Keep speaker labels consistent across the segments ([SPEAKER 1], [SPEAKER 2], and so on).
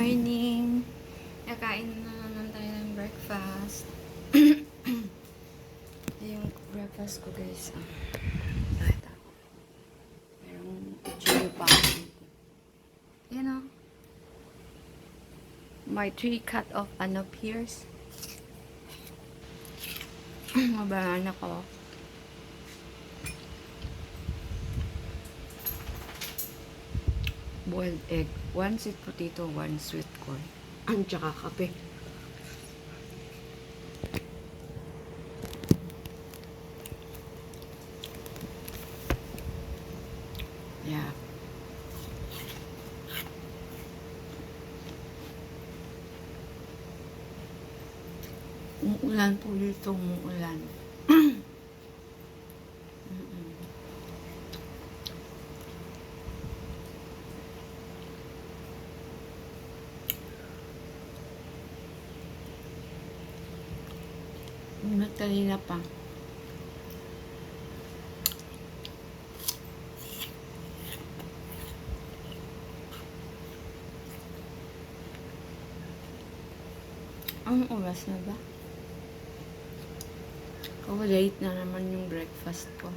[SPEAKER 1] morning! Kakain na naman tayo ng breakfast. Yung breakfast ko guys. Bakit ako? Merong chili pa ako dito. Yan o. My 3 cut off pears. Mabanana ko. Boiled egg. 1 sweet potato, 1 sweet corn. At saka kape. Yeah. Umuulan po dito, umuulan. Kanina pa. Ang oras na ba? Oh, late na naman yung breakfast ko.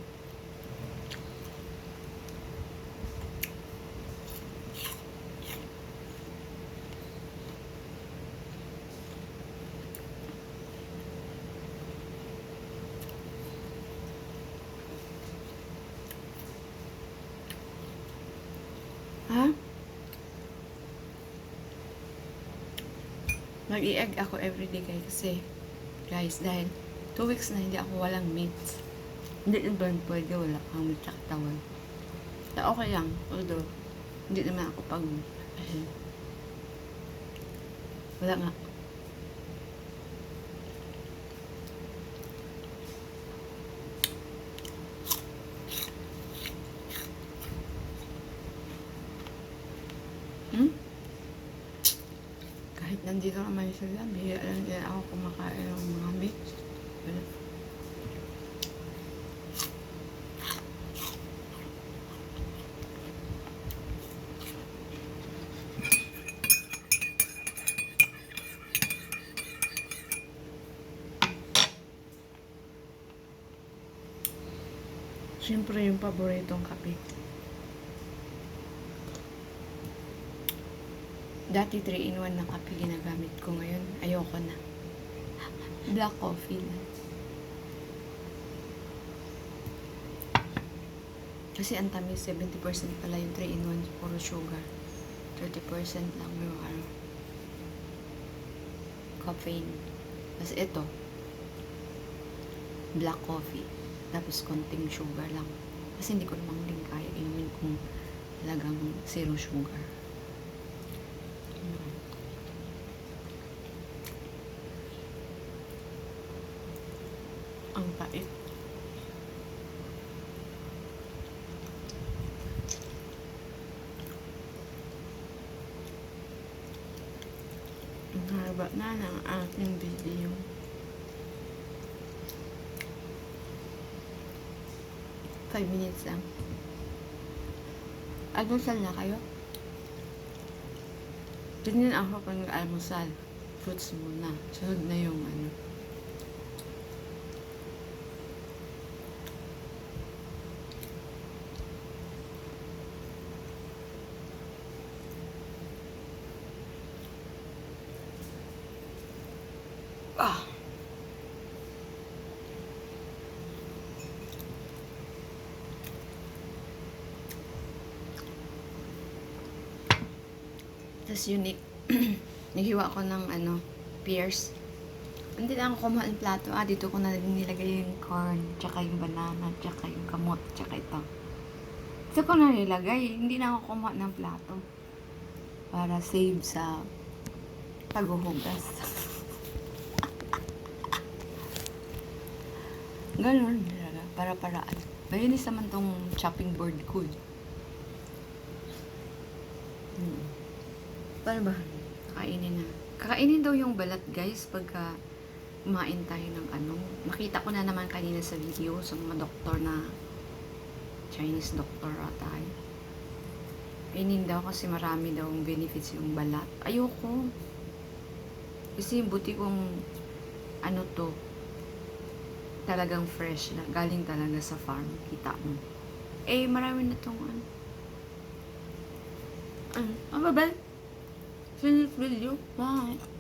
[SPEAKER 1] Ha? Mag-i-egg ako everyday guys, dahil 2 weeks na hindi ako walang meat. Hindi din ba pwede wala kang meat sa katawan. So, okay lang. Although, hindi naman ako wala nga. Kahit nandito naman sila, bihira lang din ako kumakain ng mga meat. Siyempre yung paboritong kape. Dati 3-in-1 na kape ginagamit ko, ngayon ayoko na. Black coffee na. Kasi ang tamis, 70% pala yung 3-in-1, puro sugar. 30% lang yung caffeine. Kasi ito, black coffee. Tapos konting sugar lang. Kasi hindi ko namang din kaya inumin kung talagang zero sugar. Ang pait. Ang haba na ng ating video. Five minutes lang. Almusal na kayo? Ganyan ako pag almusal. Fruits muna. Sunod na yung Tapos unique. Naghiwa ko ng pears. Hindi na ako kumuha ng plato. Dito ko na nilagay yung corn, tsaka yung banana, tsaka yung kamot, tsaka ito. Dito ko na nilagay. Hindi na ako kumuha ng plato. Para save sa paghuhugas. Ganun. Para-paraan. Malinis naman tong chopping board ko. Paano ba? Kakainin na. Kakainin daw yung balat guys pagka kumain tayo ng Makita ko na naman kanina sa video sa mga doktor na Chinese doctor tayo. Kainin daw kasi marami daw ang benefits yung balat. Ayoko. Kasi buti kong ano to, talagang fresh na. Galing talaga sa farm. Kita mo. Eh, marami na tong ano. Ano ba ba? Finish video? Bye.